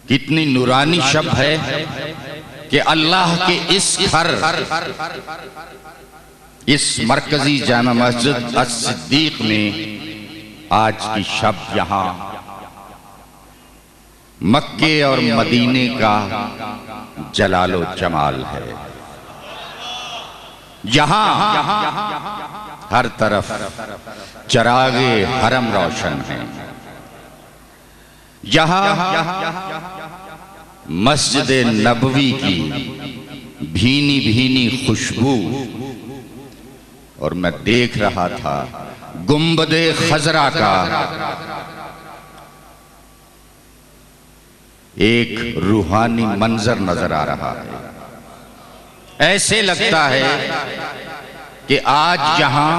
कितनी नूरानी शब है कि अल्लाह के इस घर, इस मरकजी जामा मस्जिद अस-सिद्दीक में आज की शब यहां मक्के और मदीने का जलालो जमाल है। यहां हर तरफ चरागे हरम रोशन हैं। यहां मस्जिद नबवी की भीनी भीनी खुशबू, और मैं देख रहा था गुंबदे खजरा का एक रूहानी मंजर नजर आ रहा है। ऐसे लगता है कि आज यहां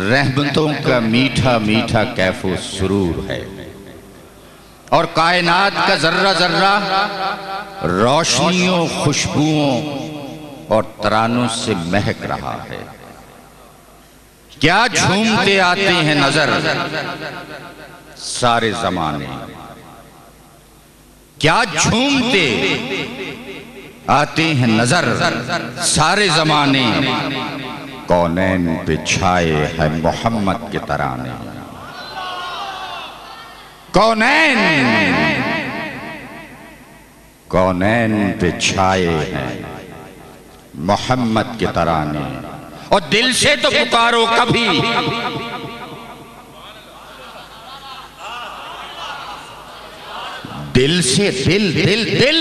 रहमतों का मीठा मीठा कैफो सुरूर है और कायनात का जर्रा जर्रा रोशनियों, खुशबुओं और तरानों से महक रहा है। क्या झूमते आते हैं नजर सारे जमाने, क्या झूमते आते हैं नजर सारे जमाने। कौनैन पे छाए है मोहम्मद के तराने, कौनैन कौनैन पे छाए हैं मोहम्मद के तराने। और दिल से तो पुकारो कभी, दिल से दिल दिल दिल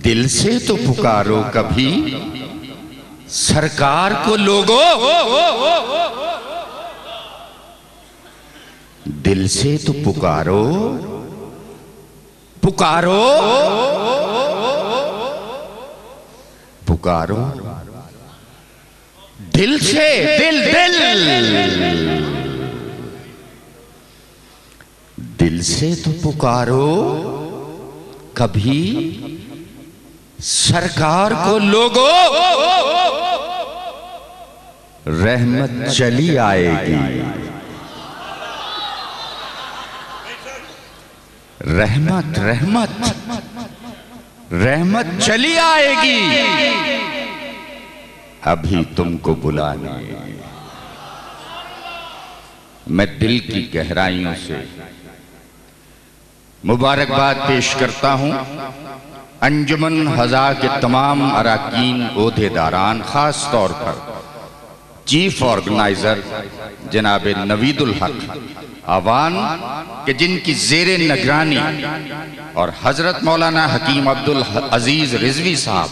दिल से तो पुकारो कभी सरकार को लोगो। दिल से तो पुकारो पुकारो पुकारो, दिल से दिल दिल दिल से तो पुकारो कभी सरकार को लोगो। रहमत चली आएगी, रहमत रहमत रहमत चली आएगी अभी तुमको बुलाने। मैं दिल की गहराइयों से मुबारकबाद पेश करता हूं अंजुमन हज़ा के तमाम अराकीन, ओहदेदारान, खास तौर पर चीफ ऑर्गेनाइजर जनाब नवीदुल हक आवान के, जिनकी जेरे निगरानी और हजरत मौलाना हकीम अब्दुल अजीज रिजवी साहब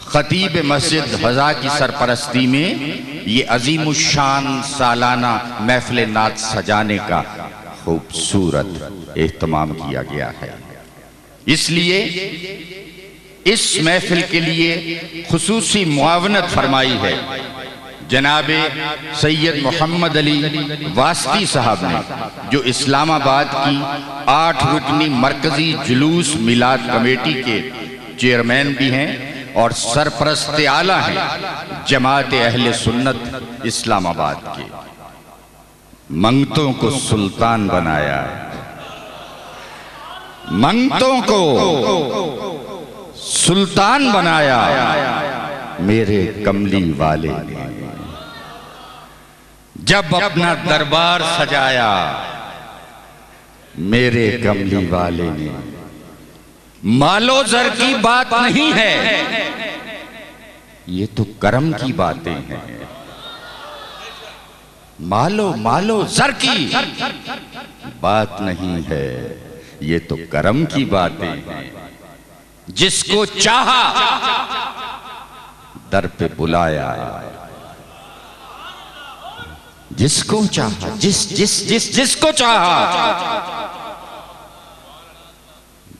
खतीब मस्जिद हज़ा की सरपरस्ती में ये अजीमुशान सालाना महफिल नात सजाने का खूबसूरत एहतमाम किया गया है। इसलिए इस महफिल के लिए खुसूसी मुआवनत फरमाई है जनाबे सैयद मोहम्मद अली वास्ती साहब ने, जो इस्लामाबाद की 8 रुकनी मरकजी जुलूस मिलाद कमेटी के चेयरमैन भी हैं और सरपरस्त आला हैं जमात अहले सुन्नत इस्लामाबाद के। मंगतों को सुल्तान बनाया, मंगतों को सुल्तान बनाया मेरे कमली वाले ने। जब अपना दरबार सजाया मेरे कमली वाले ने। मालो जर की बात नहीं है, ये तो करम की बातें हैं। मालो मालो जर की बात नहीं है, ये तो करम की बातें हैं। जिसको चाहा दर पे बुलाया, जिसको चाहा, जिसको चाहा,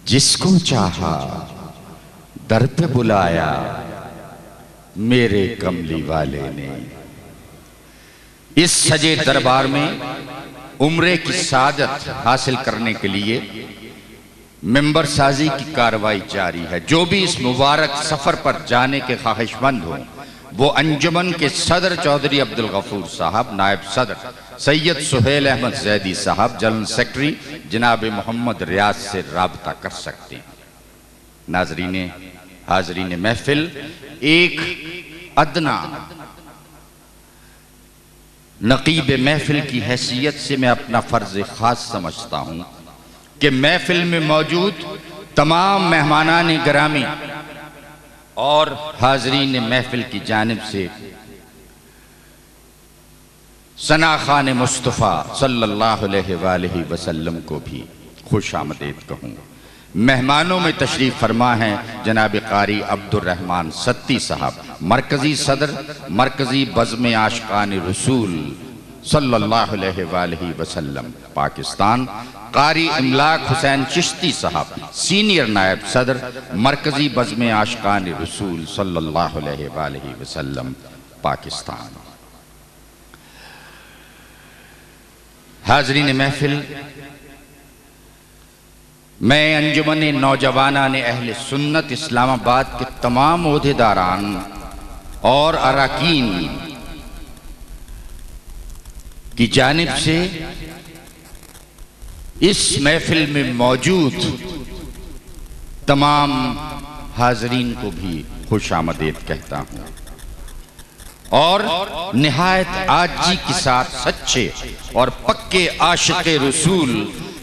जिसको चाहा दर पे बुलाया मेरे कमली वाले ने। इस सजे दरबार में उम्रे की सादत हासिल करने के लिए मेंबर साजी की कार्रवाई जारी है। जो भी इस मुबारक सफर पर जाने के ख्वाहिशमंद हो वो अंजुमन के सदर चौधरी अब्दुल गफूर साहब, नायब सदर सैयद सुहेल अहमद जैदी साहब, जनरल सेक्रेटरी जनाब मोहम्मद रियाज से राबता कर सकते हैं। हाजरीन महफिल, एक अदना नकीब महफिल की हैसियत से मैं अपना फर्ज खास समझता हूं कि महफिल में मौजूद तमाम मेहमानान गिरामी और हाजरीन महफिल की जानिब से सना खान मुस्तफ़ा सल्लल्लाहु अलैहि वसल्लम को भी खुश आमदीद कहूँ। मेहमानों में तशरीफ़ फरमा हैं जनाब कारी अब्दुर्रहमान सत्ती साहब, मरकज़ी सदर मरकज़ी बज़्म आशिक़ान रसूल सल्लल्लाहु अलैहि वसल्लम पाकिस्तान, कारी इमलाक हुसैन चिश्ती साहब, सीनियर नायब सदर मरकज़ी बज़्म आशिक़ान रसूल सल्लल्लाहु अलैहि वसल्लम पाकिस्तान। हाज़रीन महफिल, मैं अंजुमन नौजवानान अहले सुन्नत इस्लामाबाद के तमाम ओहदेदारान और अरकान की जानिब से इस महफिल में मौजूद तमाम हाजरीन को भी खुश आमदीद कहता हूँ और निहायत आजी के साथ सच्चे और पक्के आशिक़ रसूल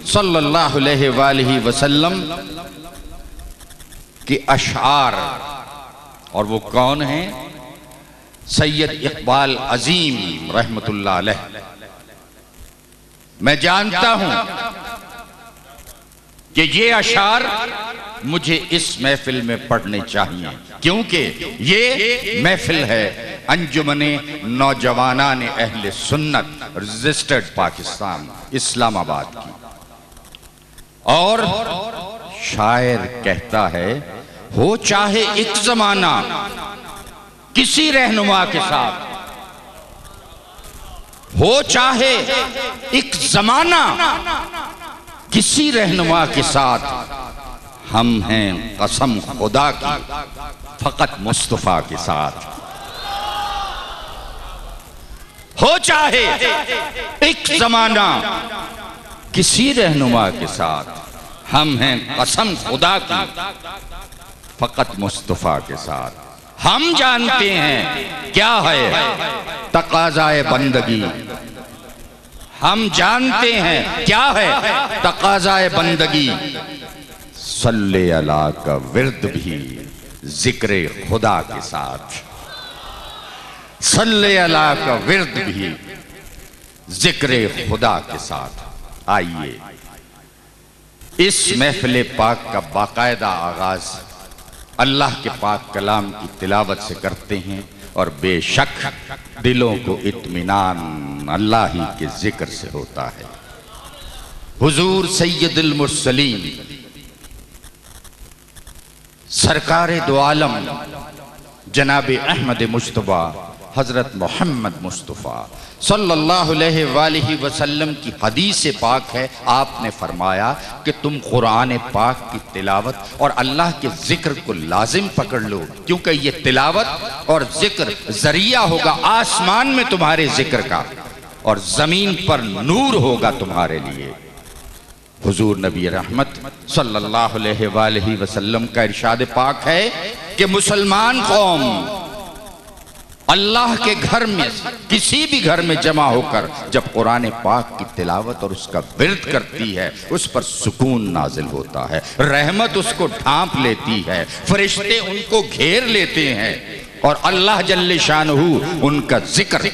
सल्लल्लाहु अलैहि वसल्लम के अशआर, और वो कौन हैं? सैयद इकबाल अजीम रहमतुल्लाह अलैह। मैं जानता हूं कि ये अशआर मुझे इस महफिल में पढ़ने चाहिए, क्योंकि ये महफिल है अंजुमन नौजवानान अहले सुन्नत रजिस्टर्ड पाकिस्तान इस्लामाबाद की। और शायर कहता है, हो चाहे एक जमाना किसी रहनुमा के साथ, हो चाहे एक जमाना किसी रहनुमा के साथ, हम हैं कसम खुदा की फकत मुस्तफा के साथ। हो चाहे एक जमाना किसी रहनुमा के साथ, हम हैं कसम खुदा की फकत मुस्तफा के साथ। हम जानते हैं क्या है तकाज़ाए बंदगी, हम जानते हैं क्या है तकाज़ाए बंदगी। सल्ले अला का विर्द भी जिक्र खुदा के साथ, सल्ले अला का विर्द भी जिक्र खुदा के साथ। आइए इस महफिल पाक का बाकायदा आगाज अल्लाह के पाक कलाम की तिलावत से करते हैं और बेशक दिलों को इत्मीनान अल्लाह ही के जिक्र से होता है। हुजूर सैयदुल मुरसलीन सरकार दो आलम जनाब अहमद मुस्तफा हजरत मोहम्मद मुस्तफ़ा सल्लल्लाहु अलैहि वसल्लम की हदीस पाक है। आपने फरमाया कि तुम कुरान पाक की तिलावत और अल्लाह के जिक्र को लाजिम पकड़ लो, क्योंकि ये तिलावत और जिक्र जरिया होगा आसमान में तुम्हारे जिक्र का और जमीन पर नूर होगा तुम्हारे लिए। हुजूर नबी रहमत सल्लल्लाहु अलैहि वसल्लम का इरशाद पाक है कि मुसलमान कौम अल्लाह के घर में किसी भी घर में जमा होकर जब कुरान पाक की तिलावत और उसका विर्द करती है, उस पर सुकून नाजिल होता है, रहमत उसको ढांप लेती है, फरिश्ते उनको घेर लेते हैं और अल्लाह जल्ले शानहू उनका जिक्र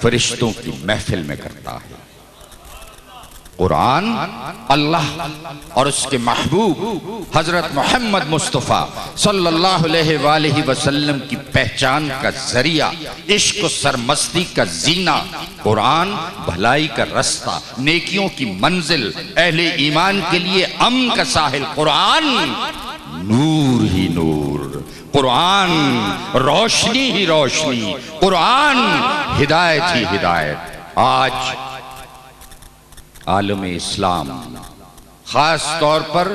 फरिश्तों की महफिल में करता है। कुरान अल्लाह और उसके महबूब हजरत मोहम्मद मुस्तफ़ा सल्लल्लाहु अलैहि वसल्लम की पहचान का जरिया, इश्क सरमस्ती का जीना। कुरान भलाई का रास्ता, नेकियों की मंजिल, अहले ईमान के लिए अमन का साहिल। कुरान नूर ही नूर, कुरान रोशनी ही रोशनी, कुरान हिदायत ही हिदायत। आज आलम इस्लाम खास तौर पर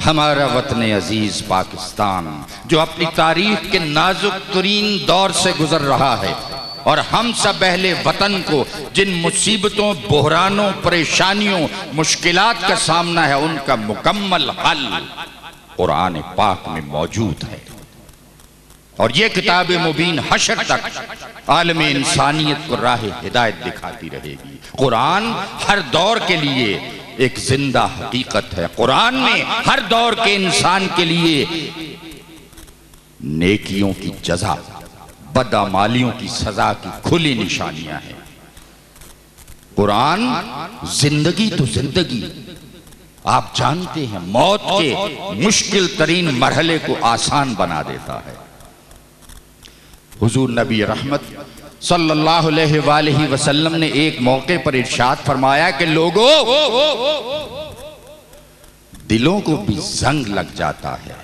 हमारा वतन अजीज पाकिस्तान जो अपनी तारीख के नाजुक तरीन दौर से गुजर रहा है, और हम सब अहले वतन को जिन मुसीबतों, बहरानों, परेशानियों, मुश्किलात का सामना है, उनका मुकम्मल हल कुरान पाक में मौजूद है। और ये किताब मुबीन हशर तक आलम इंसानियत को राह हिदायत दिखाती रहेगी। कुरान हर दौर के लिए एक जिंदा हकीकत है। कुरान में हर दौर के इंसान के लिए नेकियों की जज़ा, बदअमालियों की सजा की खुली निशानियां हैं। कुरान जिंदगी तो जिंदगी, आप जानते हैं, मौत के मुश्किल तरीन मरहले को आसान बना देता है। हुजूर नबी रहमत सल्लल्लाहु अलैहि वसल्लम ने एक मौके पर इरशाद फरमाया कि लोगों, दिलों को भी जंग लग जाता है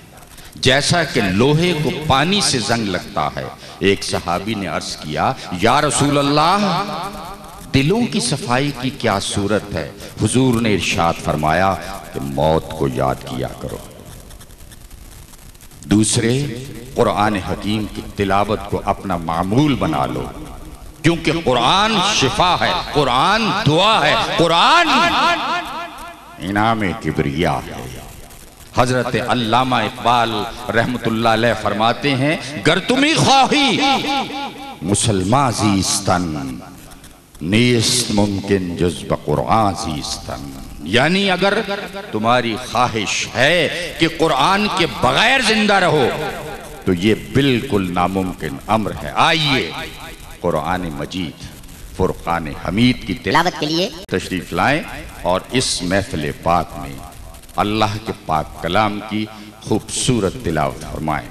जैसा कि लोहे को पानी से जंग लगता है। एक सहाबी ने अर्ज किया, या रसूल अल्लाह, दिलों की सफाई की क्या सूरत है? हुजूर ने इरशाद फरमाया कि मौत को याद किया करो। दूसरे, कुरान हकीम की तिलावत को अपना मामूल बना लो, क्योंकि कुरान शिफा है, कुरान दुआ है, कुरान इनाम किबरिया है। हजरत अल्लामा इकबाल रहमतुल्लाह अलैह फरमाते हैं, गर तुम्ही ख्वाही मुसलमान जीस्तन, नीस्त मुमकिन जुज़्ब कुरान जीस्तन। यानी अगर तुम्हारी ख्वाहिश है कि कुरान के बगैर जिंदा रहो तो ये बिल्कुल नामुमकिन अम्र है। आइए कुरान मजीद फुरकान हमीद की तिलावत के लिए तशरीफ लाएं और इस महफिल पाक में अल्लाह के पाक कलाम की खूबसूरत तिलावत फरमाएं।